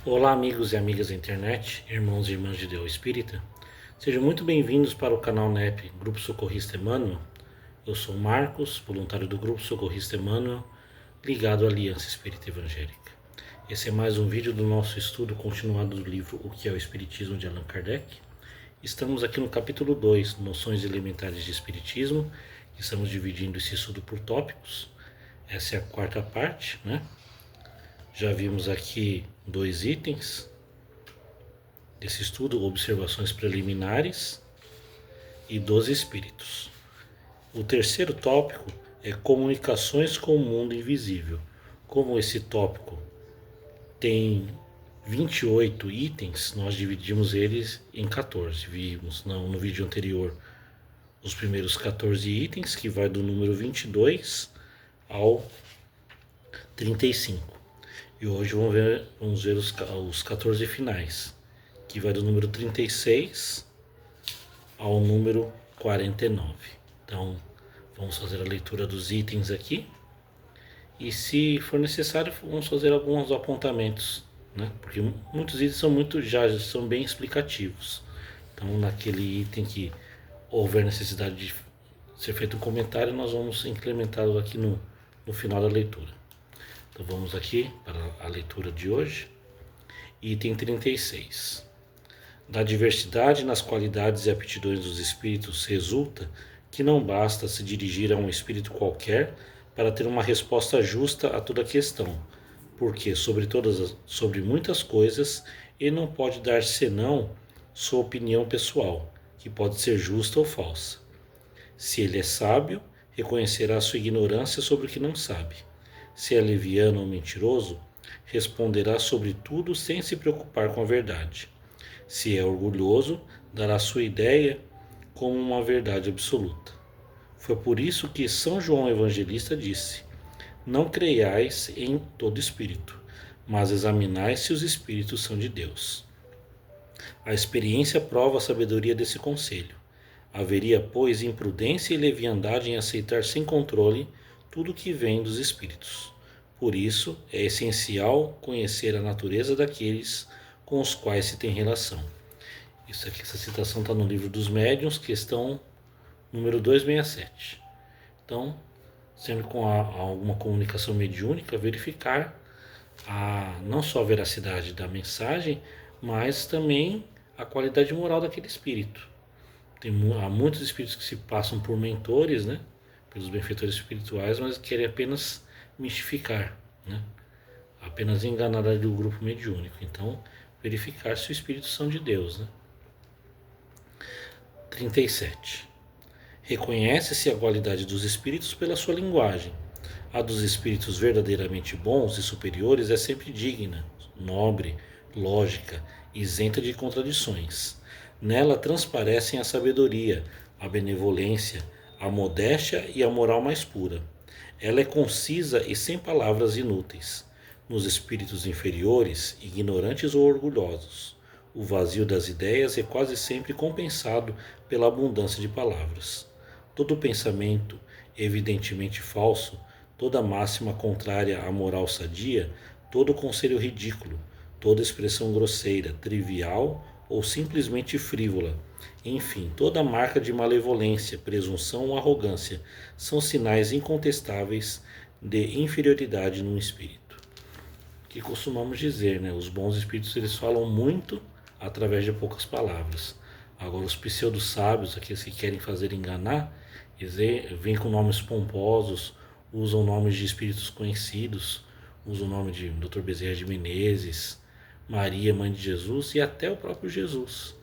Olá, amigos e amigas da internet, irmãos e irmãs de Deus Espírita. Sejam muito bem-vindos para o canal NEP Grupo Socorrista Emmanuel. Eu sou Marcos, voluntário do Grupo Socorrista Emmanuel, ligado à Aliança Espírita Evangélica. Esse é mais um vídeo do nosso estudo continuado do livro O que é o Espiritismo, de Allan Kardec. Estamos aqui no capítulo 2, Noções Elementares de Espiritismo. Estamos dividindo esse estudo por tópicos. Essa é a quarta parte, né? Já vimos aqui 2 itens desse estudo, observações preliminares e dos espíritos. O terceiro tópico é comunicações com o mundo invisível. Como esse tópico tem 28 itens, nós dividimos eles em 14. Vimos no vídeo anterior os primeiros 14 itens, que vai do número 22 ao 35. E hoje vamos ver os 14 finais, que vai do número 36 ao número 49. Então, vamos fazer a leitura dos itens aqui. E se for necessário, vamos fazer alguns apontamentos, né? Porque muitos itens já são bem explicativos. Então, naquele item que houver necessidade de ser feito um comentário, nós vamos implementá-lo aqui no final da leitura. Então vamos aqui para a leitura de hoje. Item 36. Da diversidade nas qualidades e aptidões dos espíritos resulta que não basta se dirigir a um espírito qualquer para ter uma resposta justa a toda questão, porque sobre muitas coisas ele não pode dar senão sua opinião pessoal, que pode ser justa ou falsa. Se ele é sábio, reconhecerá sua ignorância sobre o que não sabe. Se é leviano ou mentiroso, responderá sobre tudo sem se preocupar com a verdade. Se é orgulhoso, dará sua ideia como uma verdade absoluta. Foi por isso que São João Evangelista disse: não creiais em todo espírito, mas examinai se os espíritos são de Deus. A experiência prova a sabedoria desse conselho. Haveria, pois, imprudência e leviandade em aceitar sem controle tudo que vem dos espíritos. Por isso, é essencial conhecer a natureza daqueles com os quais se tem relação. Essa citação está no Livro dos Médiuns, questão número 267. Então, sempre com alguma comunicação mediúnica, verificar não só a veracidade da mensagem, mas também a qualidade moral daquele espírito. Há muitos espíritos que se passam por mentores, né, pelos benfeitores espirituais, mas querem apenas mistificar, né, apenas enganar o grupo mediúnico. Então, verificar se os espíritos são de Deus, né. 37. Reconhece-se a qualidade dos espíritos pela sua linguagem. A dos espíritos verdadeiramente bons e superiores é sempre digna, nobre, lógica, isenta de contradições. Nela transparecem a sabedoria, a benevolência, a modéstia e a moral mais pura. Ela é concisa e sem palavras inúteis. Nos espíritos inferiores, ignorantes ou orgulhosos, o vazio das ideias é quase sempre compensado pela abundância de palavras. Todo pensamento evidentemente falso, toda máxima contrária à moral sadia, todo conselho ridículo, toda expressão grosseira, trivial ou simplesmente frívola, enfim, toda marca de malevolência, presunção ou arrogância, são sinais incontestáveis de inferioridade num espírito. Que costumamos dizer, né? Os bons espíritos, eles falam muito através de poucas palavras. Agora, os pseudo-sábios, aqueles que querem fazer enganar, eles vêm com nomes pomposos, usam nomes de espíritos conhecidos, usam o nome de Dr. Bezerra de Menezes, Maria, mãe de Jesus, e até o próprio Jesus.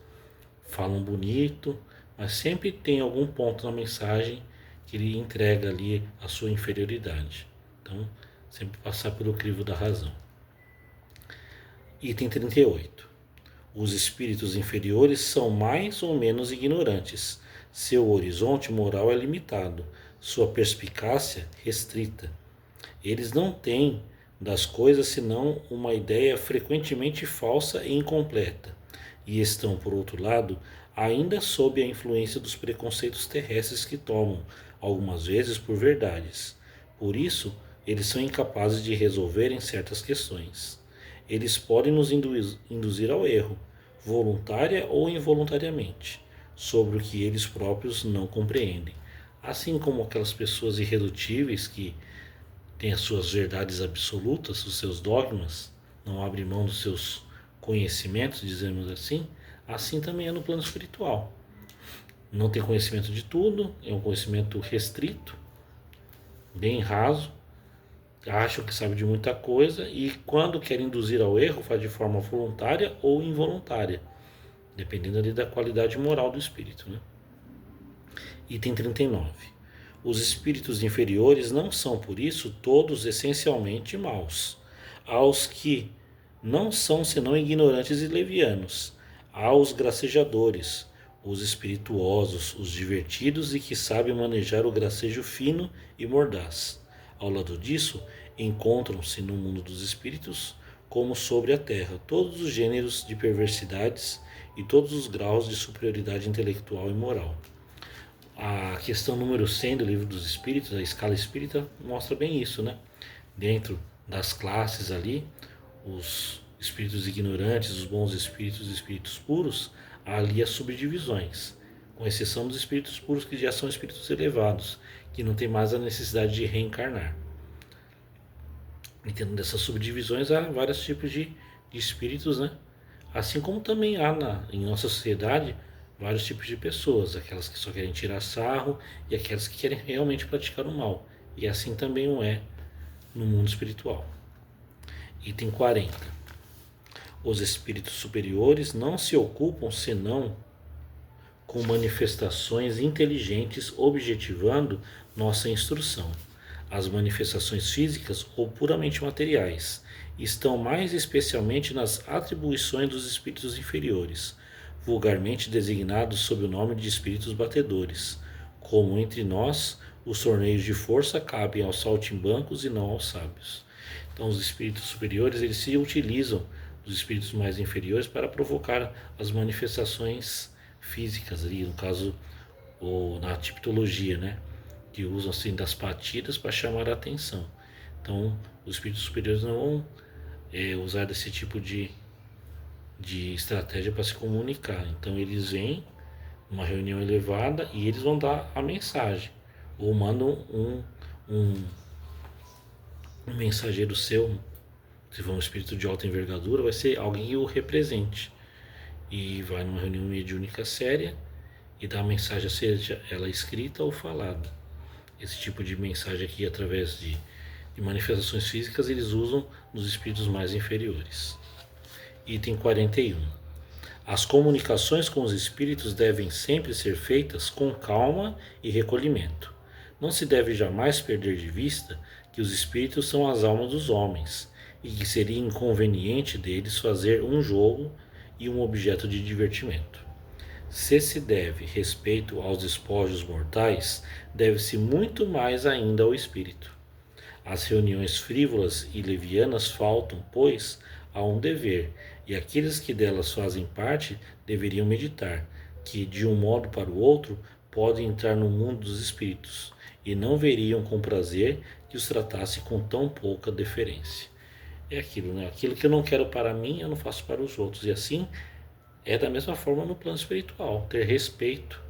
Falam bonito, mas sempre tem algum ponto na mensagem que ele entrega ali a sua inferioridade. Então, sempre passar pelo crivo da razão. Item 38. Os espíritos inferiores são mais ou menos ignorantes. Seu horizonte moral é limitado, sua perspicácia restrita. Eles não têm das coisas senão uma ideia frequentemente falsa e incompleta, e estão, por outro lado, ainda sob a influência dos preconceitos terrestres que tomam, algumas vezes, por verdades. Por isso, eles são incapazes de resolverem certas questões. eles podem nos induzir ao erro, voluntária ou involuntariamente, sobre o que eles próprios não compreendem. Assim como aquelas pessoas irredutíveis que têm as suas verdades absolutas, os seus dogmas, não abrem mão dos seus conhecimentos, dizemos assim, assim também é no plano espiritual. Não tem conhecimento de tudo, é um conhecimento restrito, bem raso, acham que sabe de muita coisa e quando querem induzir ao erro faz de forma voluntária ou involuntária, dependendo ali da qualidade moral do espírito, né? Item 39. Os espíritos inferiores não são, por isso, todos essencialmente maus. Há os que não são senão ignorantes e levianos. Há os gracejadores, os espirituosos, os divertidos e que sabem manejar o gracejo fino e mordaz. Ao lado disso, encontram-se no mundo dos espíritos, como sobre a terra, todos os gêneros de perversidades e todos os graus de superioridade intelectual e moral. A questão número 100 do Livro dos Espíritos, a escala espírita, mostra bem isso, né? Dentro das classes ali, os espíritos ignorantes, os bons espíritos, os espíritos puros, há ali as subdivisões, com exceção dos espíritos puros que já são espíritos elevados, que não tem mais a necessidade de reencarnar. Entendendo dessas subdivisões, há vários tipos de espíritos, né? Assim como também há em nossa sociedade vários tipos de pessoas, aquelas que só querem tirar sarro e aquelas que querem realmente praticar o mal. E assim também o é no mundo espiritual. Item 40. Os espíritos superiores não se ocupam senão com manifestações inteligentes objetivando nossa instrução. As manifestações físicas ou puramente materiais estão mais especialmente nas atribuições dos espíritos inferiores, vulgarmente designados sob o nome de espíritos batedores, como entre nós os torneios de força cabem aos saltimbancos e não aos sábios. Então os espíritos superiores eles se utilizam dos espíritos mais inferiores para provocar as manifestações físicas ali, no caso ou na tipologia, né, que usam assim das batidas para chamar a atenção. Então os espíritos superiores não vão usar desse tipo de estratégia para se comunicar. Então eles vêm numa reunião elevada e eles vão dar a mensagem ou mandam um mensageiro seu. Se for um espírito de alta envergadura, vai ser alguém que o represente e vai numa reunião mediúnica séria e dá a mensagem, seja ela escrita ou falada. Esse tipo de mensagem aqui, através de manifestações físicas, eles usam nos espíritos mais inferiores. Item 41. As comunicações com os espíritos devem sempre ser feitas com calma e recolhimento. Não se deve jamais perder de vista que os espíritos são as almas dos homens e que seria inconveniente deles fazer um jogo e um objeto de divertimento. Se deve respeito aos despojos mortais, deve-se muito mais ainda ao espírito. As reuniões frívolas e levianas faltam, pois, a um dever, e aqueles que delas fazem parte deveriam meditar, que, de um modo para o outro, podem entrar no mundo dos espíritos, e não veriam com prazer que os tratasse com tão pouca deferência. É aquilo, né? Aquilo que eu não quero para mim, eu não faço para os outros. E assim é da mesma forma no plano espiritual, ter respeito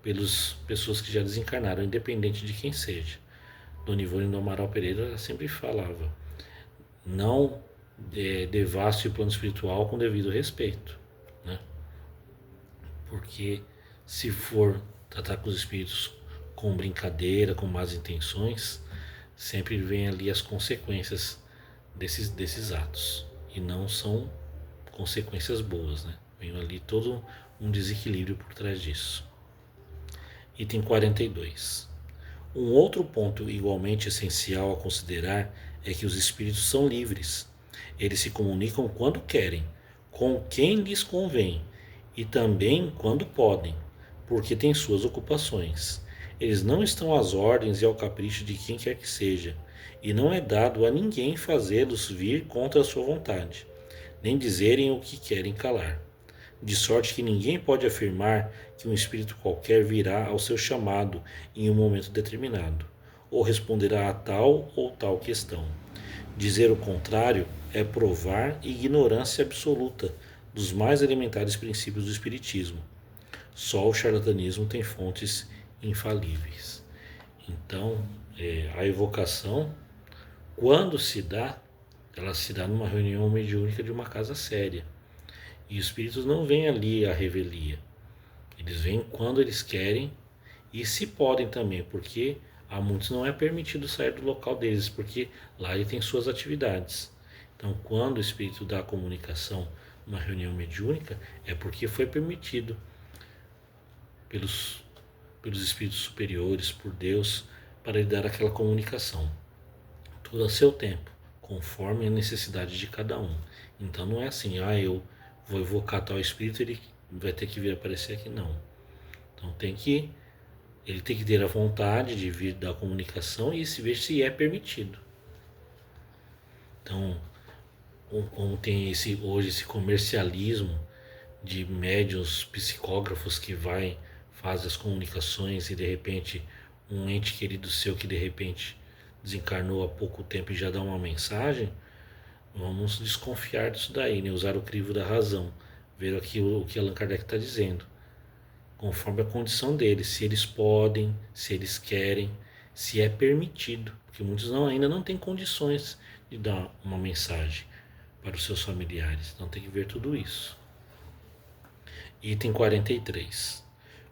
pelas pessoas que já desencarnaram, independente de quem seja. Dona Ivone do Amaral Pereira sempre falava, não devaste o plano espiritual com devido respeito, né? Porque se for tratar com os espíritos com brincadeira, com más intenções, sempre vem ali as consequências desses atos, e não são consequências boas, né? Vem ali todo um desequilíbrio por trás disso. Item 42. Um outro ponto igualmente essencial a considerar é que os espíritos são livres. Eles se comunicam quando querem, com quem lhes convém e também quando podem, porque têm suas ocupações. Eles não estão às ordens e ao capricho de quem quer que seja, e não é dado a ninguém fazê-los vir contra a sua vontade, nem dizerem o que querem calar. De sorte que ninguém pode afirmar que um espírito qualquer virá ao seu chamado em um momento determinado, ou responderá a tal ou tal questão. Dizer o contrário é provar ignorância absoluta dos mais elementares princípios do Espiritismo. Só o charlatanismo tem fontes infalíveis. Então, a evocação, quando se dá, ela se dá numa reunião mediúnica de uma casa séria. E os espíritos não vêm ali à revelia. Eles vêm quando eles querem e se podem também, porque a muitos não é permitido sair do local deles, porque lá ele tem suas atividades. Então, quando o espírito dá a comunicação numa reunião mediúnica, é porque foi permitido pelos, pelos espíritos superiores, por Deus, para ele dar aquela comunicação. Tudo a seu tempo, conforme a necessidade de cada um. Então não é assim, eu vou evocar tal espírito, ele vai ter que vir aparecer aqui, não. Então ele tem que ter a vontade de vir dar comunicação e se ver se é permitido. Então, como tem hoje esse comercialismo de médiuns psicógrafos que faz as comunicações e de repente um ente querido seu que de repente desencarnou há pouco tempo e já dá uma mensagem, vamos desconfiar disso daí, né? Usar o crivo da razão, ver aqui o que Allan Kardec está dizendo, conforme a condição deles, se eles podem, se eles querem, se é permitido, porque muitos ainda não têm condições de dar uma mensagem para os seus familiares, então tem que ver tudo isso. Item 43.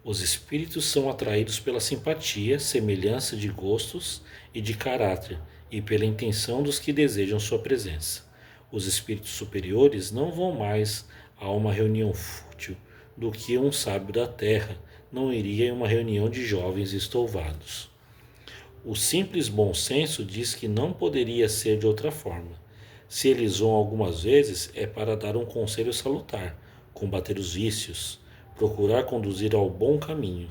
Os espíritos são atraídos pela simpatia, semelhança de gostos e de caráter, e pela intenção dos que desejam sua presença. Os espíritos superiores não vão mais a uma reunião fútil do que um sábio da terra não iria em uma reunião de jovens estouvados. O simples bom senso diz que não poderia ser de outra forma. Se eles vão algumas vezes, é para dar um conselho salutar, combater os vícios, procurar conduzir ao bom caminho.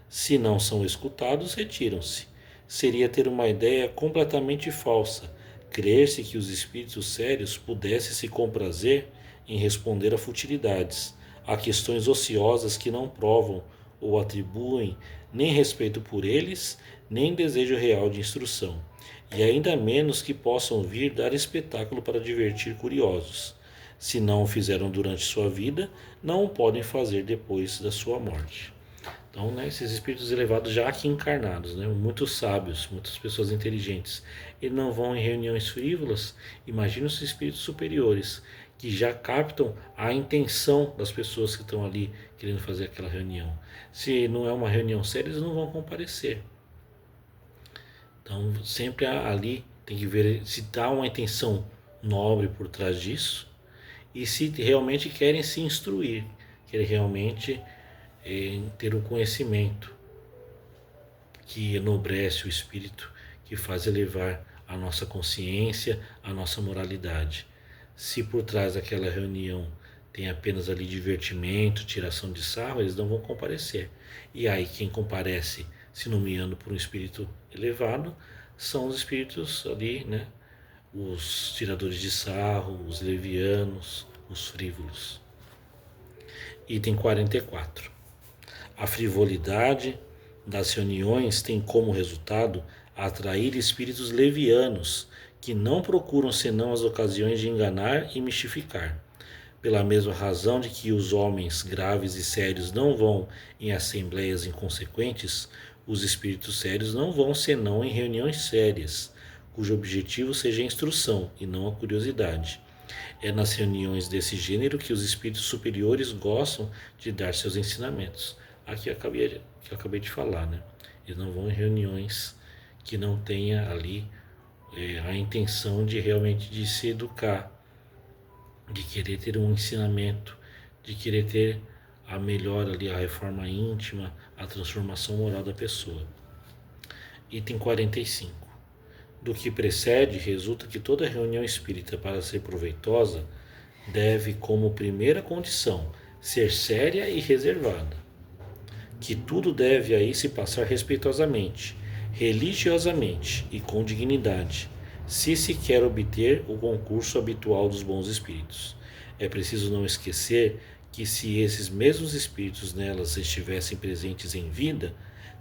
Se não são escutados, retiram-se. Seria ter uma ideia completamente falsa, crer-se que os espíritos sérios pudessem se comprazer em responder a futilidades, a questões ociosas que não provam ou atribuem nem respeito por eles, nem desejo real de instrução, e ainda menos que possam vir dar espetáculo para divertir curiosos. Se não o fizeram durante sua vida, não o podem fazer depois da sua morte. Então, né, esses espíritos elevados já aqui encarnados, né, muitos sábios, muitas pessoas inteligentes, eles não vão em reuniões frívolas. Imagina os espíritos superiores, que já captam a intenção das pessoas que estão ali querendo fazer aquela reunião. Se não é uma reunião séria, eles não vão comparecer. Então, sempre ali tem que ver se está uma intenção nobre por trás disso e se realmente querem se instruir, querem realmente ter um conhecimento que enobrece o espírito, que faz elevar a nossa consciência, a nossa moralidade. Se por trás daquela reunião tem apenas ali divertimento, tiração de sarro, eles não vão comparecer. E aí quem comparece se nomeando por um espírito elevado são os espíritos ali, né? Os tiradores de sarro, os levianos, os frívolos. Item 44. A frivolidade das reuniões tem como resultado atrair espíritos levianos que não procuram senão as ocasiões de enganar e mistificar. Pela mesma razão de que os homens graves e sérios não vão em assembleias inconsequentes, os espíritos sérios não vão senão em reuniões sérias, cujo objetivo seja a instrução e não a curiosidade. É nas reuniões desse gênero que os espíritos superiores gostam de dar seus ensinamentos. Aqui eu acabei de falar, né? Eles não vão em reuniões que não tenha ali a intenção de realmente de se educar, de querer ter um ensinamento, de querer ter a melhor ali, a reforma íntima, a transformação moral da pessoa. Item 45. Do que precede, resulta que toda reunião espírita, para ser proveitosa, deve, como primeira condição, ser séria e reservada. Que tudo deve aí se passar respeitosamente, religiosamente e com dignidade, se quer obter o concurso habitual dos bons espíritos. É preciso não esquecer que se esses mesmos espíritos nelas estivessem presentes em vida,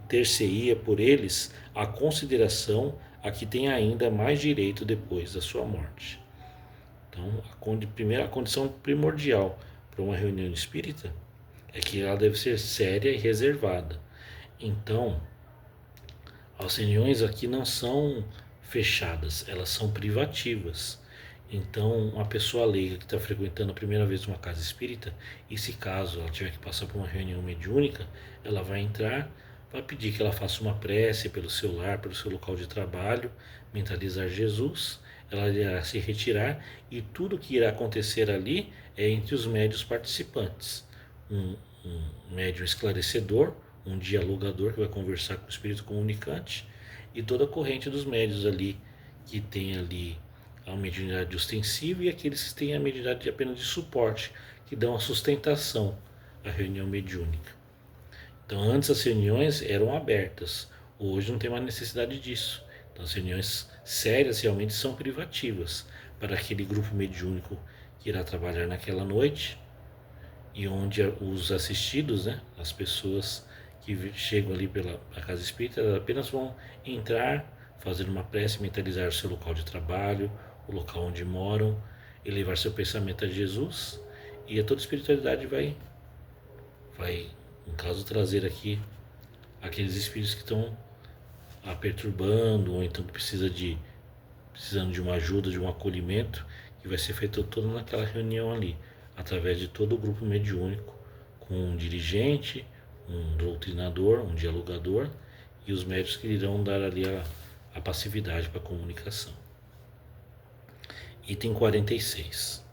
ter-se-ia por eles a consideração, a que tem ainda mais direito depois da sua morte. Então, a condição primordial para uma reunião espírita é que ela deve ser séria e reservada. Então, as reuniões aqui não são fechadas, elas são privativas. Então, uma pessoa leiga que está frequentando a primeira vez uma casa espírita, e se caso ela tiver que passar por uma reunião mediúnica, ela vai entrar, vai pedir que ela faça uma prece pelo seu lar, pelo seu local de trabalho, mentalizar Jesus, ela irá se retirar e tudo que irá acontecer ali é entre os médiuns participantes. Um médium esclarecedor, um dialogador que vai conversar com o espírito comunicante e toda a corrente dos médiuns ali, que tem ali a mediunidade ostensiva e aqueles que têm a mediunidade apenas de suporte, que dão a sustentação à reunião mediúnica. Então antes as reuniões eram abertas, hoje não tem mais necessidade disso. Então as reuniões sérias realmente são privativas para aquele grupo mediúnico que irá trabalhar naquela noite e onde os assistidos, né, as pessoas que chegam ali pela casa espírita, apenas vão entrar, fazer uma prece, mentalizar o seu local de trabalho, o local onde moram, elevar seu pensamento a Jesus, e a toda espiritualidade vai, no caso, trazer aqui aqueles espíritos que estão perturbando, ou então que precisando de uma ajuda, de um acolhimento, que vai ser feito todo naquela reunião ali, através de todo o grupo mediúnico, com um dirigente, um doutrinador, um dialogador e os médios que irão dar ali a passividade para a comunicação. Item 46.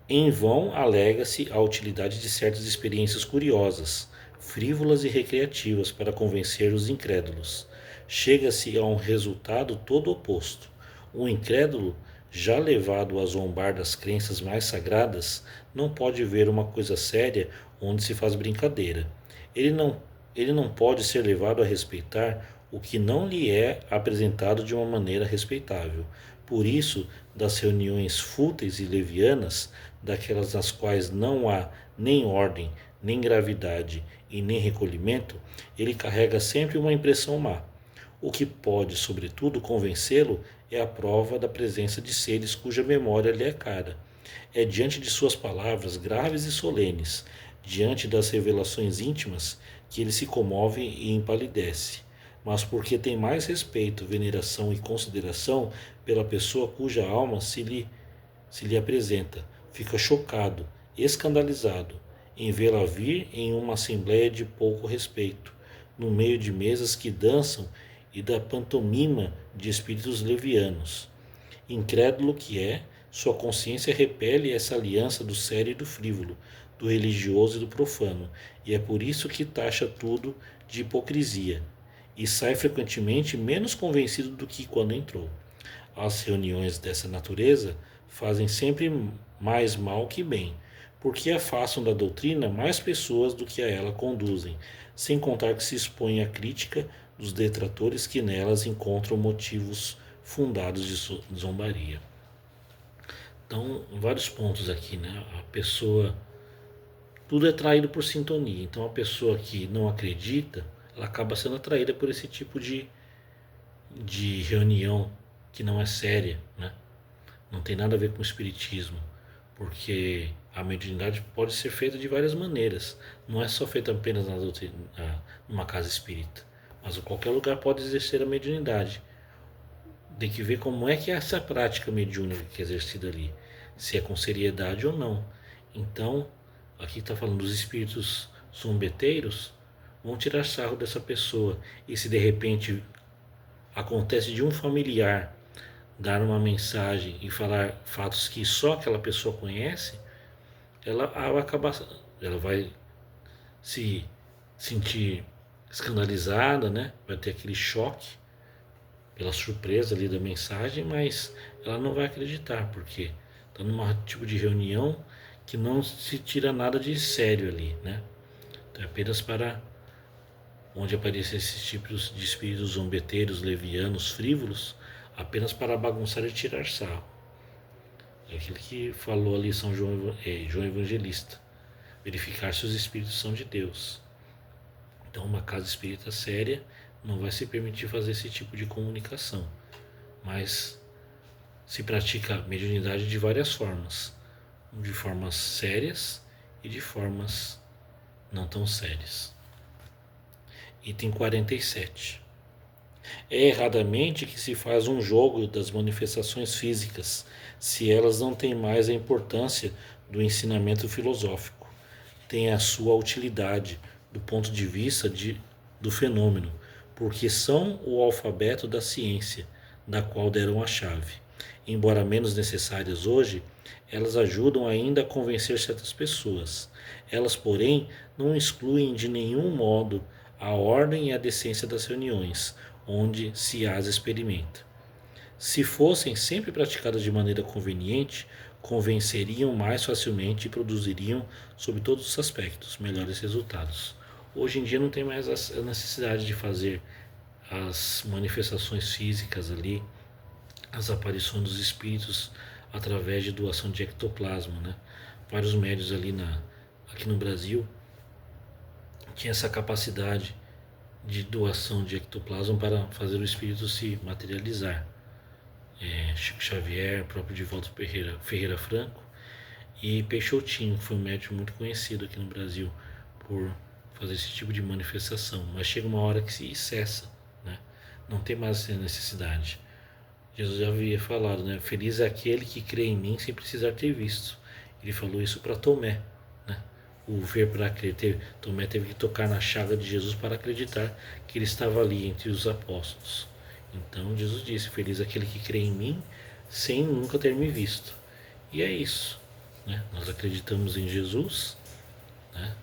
Em vão alega-se a utilidade de certas experiências curiosas, frívolas e recreativas para convencer os incrédulos. Chega-se a um resultado todo oposto. O incrédulo, já levado a zombar das crenças mais sagradas, não pode ver uma coisa séria onde se faz brincadeira. Ele não pode ser levado a respeitar o que não lhe é apresentado de uma maneira respeitável. Por isso, das reuniões fúteis e levianas, daquelas nas quais não há nem ordem, nem gravidade e nem recolhimento, ele carrega sempre uma impressão má. O que pode, sobretudo, convencê-lo é a prova da presença de seres cuja memória lhe é cara. É diante de suas palavras graves e solenes, diante das revelações íntimas, que ele se comove e empalidece, mas porque tem mais respeito, veneração e consideração pela pessoa cuja alma se lhe apresenta, fica chocado, escandalizado, em vê-la vir em uma assembleia de pouco respeito, no meio de mesas que dançam e da pantomima de espíritos levianos. Incrédulo que é, sua consciência repele essa aliança do sério e do frívolo, do religioso e do profano, e é por isso que taxa tudo de hipocrisia, e sai frequentemente menos convencido do que quando entrou. As reuniões dessa natureza fazem sempre mais mal que bem, porque afastam da doutrina mais pessoas do que a ela conduzem, sem contar que se expõem à crítica dos detratores que nelas encontram motivos fundados de zombaria. Então, vários pontos aqui, né? A pessoa, tudo é atraído por sintonia. Então, a pessoa que não acredita, ela acaba sendo atraída por esse tipo de reunião que não é séria, né? Não tem nada a ver com o espiritismo, porque a mediunidade pode ser feita de várias maneiras. Não é só feita apenas numa casa espírita, mas em qualquer lugar pode exercer a mediunidade. Tem que ver como é que é essa prática mediúnica que é exercida ali, se é com seriedade ou não. Então, aqui está falando dos espíritos zombeteiros, vão tirar sarro dessa pessoa. E se de repente acontece de um familiar dar uma mensagem e falar fatos que só aquela pessoa conhece, ela vai acabar, ela vai se sentir escandalizada, né? Vai ter aquele choque pela surpresa ali da mensagem, mas ela não vai acreditar, porque está num tipo de reunião que não se tira nada de sério ali, né? Então é apenas para onde aparecem esses tipos de espíritos zombeteiros, levianos, frívolos, apenas para bagunçar e tirar sarro. É aquilo que falou ali São João Evangelista, verificar se os espíritos são de Deus. Então uma casa espírita séria não vai se permitir fazer esse tipo de comunicação. Mas se pratica mediunidade de várias formas, de formas sérias e de formas não tão sérias. Item 47. É erradamente que se faz um jogo das manifestações físicas, se elas não têm mais a importância do ensinamento filosófico, têm a sua utilidade do ponto de vista do fenômeno, porque são o alfabeto da ciência, da qual deram a chave. Embora menos necessárias hoje, elas ajudam ainda a convencer certas pessoas. Elas, porém, não excluem de nenhum modo a ordem e a decência das reuniões, onde se as experimenta. Se fossem sempre praticadas de maneira conveniente, convenceriam mais facilmente e produziriam, sob todos os aspectos, melhores resultados. Hoje em dia não tem mais a necessidade de fazer as manifestações físicas ali, as aparições dos espíritos através de doação de ectoplasma, né? Vários médios aqui no Brasil tinham essa capacidade de doação de ectoplasma para fazer o espírito se materializar. Chico Xavier, próprio Divaldo Ferreira Franco e Peixotinho, que foi um médium muito conhecido aqui no Brasil por fazer esse tipo de manifestação. Mas chega uma hora que se cessa, né? Não tem mais essa necessidade. Jesus já havia falado, né? Feliz é aquele que crê em mim sem precisar ter visto. Ele falou isso para Tomé, né? O ver para crer. Tomé teve que tocar na chaga de Jesus para acreditar que ele estava ali entre os apóstolos. Então Jesus disse, feliz é aquele que crê em mim sem nunca ter me visto. E é isso, né? Nós acreditamos em Jesus, né?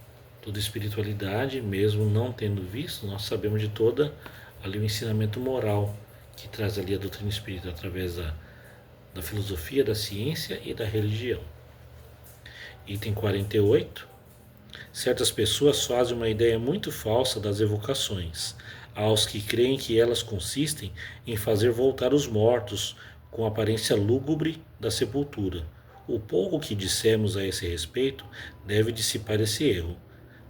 Toda espiritualidade, mesmo não tendo visto, nós sabemos de toda ali o ensinamento moral que traz ali a doutrina espírita através da filosofia, da ciência e da religião. Item 48. Certas pessoas fazem uma ideia muito falsa das evocações, aos que creem que elas consistem em fazer voltar os mortos com a aparência lúgubre da sepultura. O pouco que dissemos a esse respeito deve dissipar esse erro.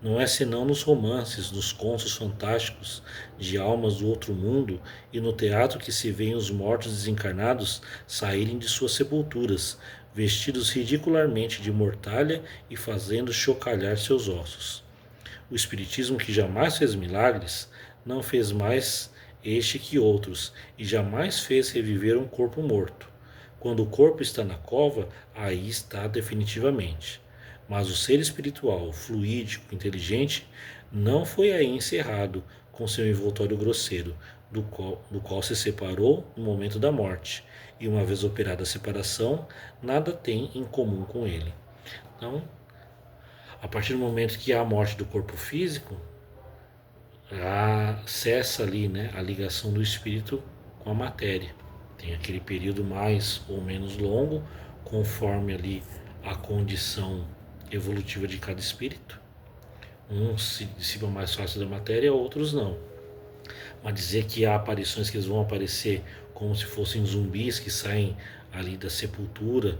Não é senão nos romances, nos contos fantásticos de almas do outro mundo e no teatro que se veem os mortos desencarnados saírem de suas sepulturas, vestidos ridicularmente de mortalha e fazendo chocalhar seus ossos. O Espiritismo, que jamais fez milagres, não fez mais este que outros, e jamais fez reviver um corpo morto. Quando o corpo está na cova, aí está definitivamente. Mas o ser espiritual, fluídico, inteligente, não foi aí encerrado com seu envoltório grosseiro, do qual se separou no momento da morte, e uma vez operada a separação, nada tem em comum com ele. Então, a partir do momento que há a morte do corpo físico, cessa ali, né, a ligação do espírito com a matéria. Tem aquele período mais ou menos longo, conforme ali a condição evolutiva de cada espírito. Uns se dissipam mais fácil da matéria, outros não. Mas dizer que há aparições que eles vão aparecer como se fossem zumbis que saem ali da sepultura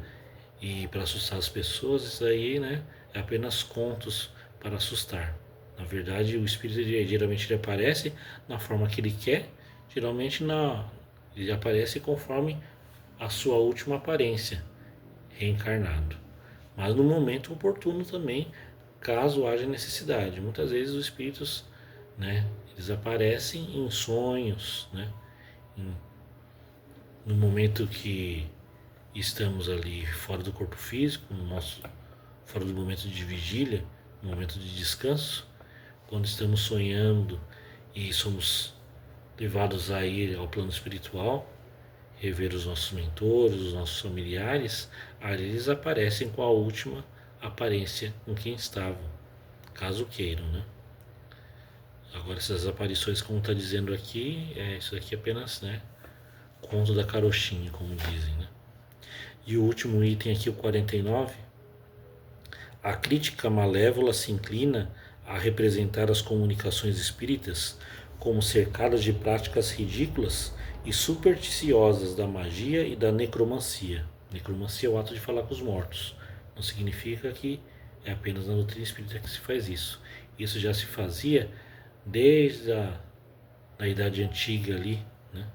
e para assustar as pessoas, isso aí, né, é apenas contos para assustar. Na verdade, o espírito geralmente ele aparece na forma que ele quer, geralmente ele aparece conforme a sua última aparência, reencarnado. Mas no momento oportuno também, caso haja necessidade. Muitas vezes os espíritos, né, eles aparecem em sonhos, né, no momento que estamos ali fora do corpo físico, fora do momento de vigília, no momento de descanso, quando estamos sonhando e somos levados a ir ao plano espiritual, rever os nossos mentores, os nossos familiares, ali eles aparecem com a última aparência com quem estavam, caso queiram, né? Agora essas aparições, como está dizendo aqui, isso aqui é apenas, né, conto da carochinha, como dizem, né? E o último item aqui, o 49, a crítica malévola se inclina a representar as comunicações espíritas como cercadas de práticas ridículas e supersticiosas da magia e da necromancia. Necromancia é o ato de falar com os mortos. Não significa que é apenas na doutrina espírita que se faz isso. Isso já se fazia desde na Idade Antiga ali, né?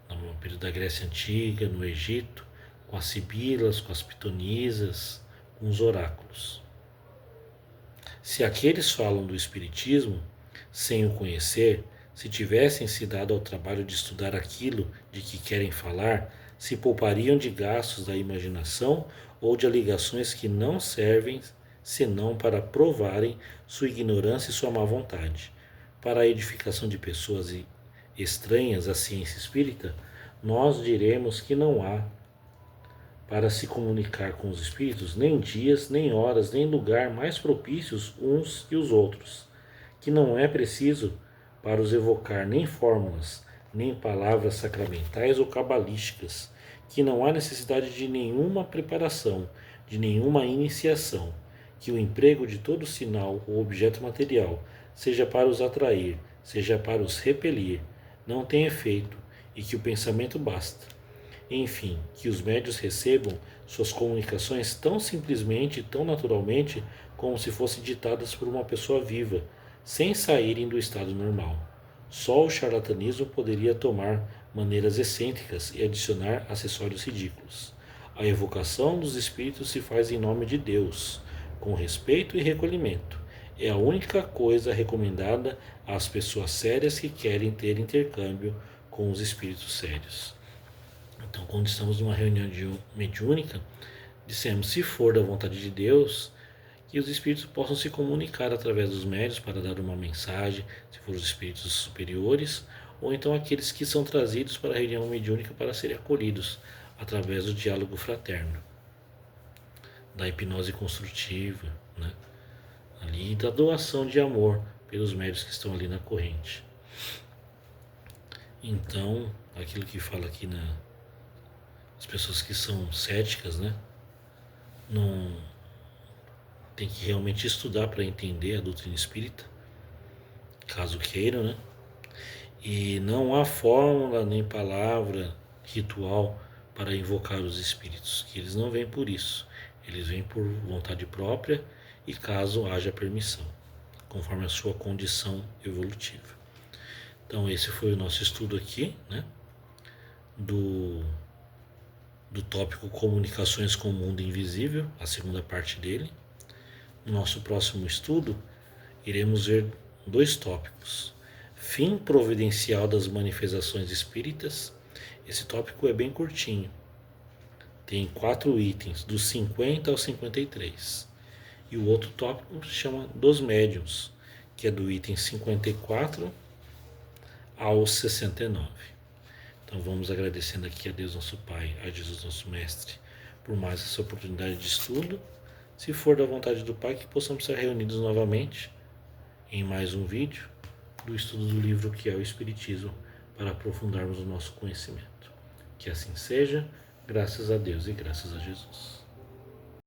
No período da Grécia Antiga, no Egito, com as sibilas, com as pitonisas, com os oráculos. Se aqueles falam do Espiritismo, sem o conhecer, se tivessem se dado ao trabalho de estudar aquilo de que querem falar, se poupariam de gastos da imaginação ou de alegações que não servem senão para provarem sua ignorância e sua má vontade. Para a edificação de pessoas estranhas à ciência espírita, nós diremos que não há para se comunicar com os espíritos nem dias, nem horas, nem lugar mais propícios uns que os outros, que não é preciso para os evocar nem fórmulas, nem palavras sacramentais ou cabalísticas, que não há necessidade de nenhuma preparação, de nenhuma iniciação, que o emprego de todo sinal ou objeto material, seja para os atrair, seja para os repelir, não tem efeito e que o pensamento basta. Enfim, que os médios recebam suas comunicações tão simplesmente e tão naturalmente como se fossem ditadas por uma pessoa viva, sem saírem do estado normal. Só o charlatanismo poderia tomar maneiras excêntricas e adicionar acessórios ridículos. A evocação dos espíritos se faz em nome de Deus, com respeito e recolhimento. É a única coisa recomendada às pessoas sérias que querem ter intercâmbio com os espíritos sérios. Então, quando estamos numa reunião mediúnica, dissemos, se for da vontade de Deus, que os espíritos possam se comunicar através dos médios para dar uma mensagem, se for os espíritos superiores, ou então aqueles que são trazidos para a reunião mediúnica para serem acolhidos através do diálogo fraterno, da hipnose construtiva, né? Ali, da doação de amor pelos médios que estão ali na corrente. Então, aquilo que fala aqui as pessoas que são céticas, né? Não tem que realmente estudar para entender a doutrina espírita, caso queiram, né? E não há fórmula nem palavra, ritual para invocar os espíritos, que eles não vêm por isso, eles vêm por vontade própria e caso haja permissão, conforme a sua condição evolutiva. Então esse foi o nosso estudo aqui, né? Do tópico Comunicações com o Mundo Invisível, a segunda parte dele. No nosso próximo estudo, iremos ver 2 tópicos. Fim providencial das manifestações espíritas. Esse tópico é bem curtinho. Tem 4 itens, dos 50 ao 53. E o outro tópico se chama dos médiuns, que é do item 54 ao 69. Então vamos agradecendo aqui a Deus nosso Pai, a Jesus nosso Mestre, por mais essa oportunidade de estudo. Se for da vontade do Pai, que possamos ser reunidos novamente em mais um vídeo do estudo do livro que é o Espiritismo, para aprofundarmos o nosso conhecimento. Que assim seja, graças a Deus e graças a Jesus.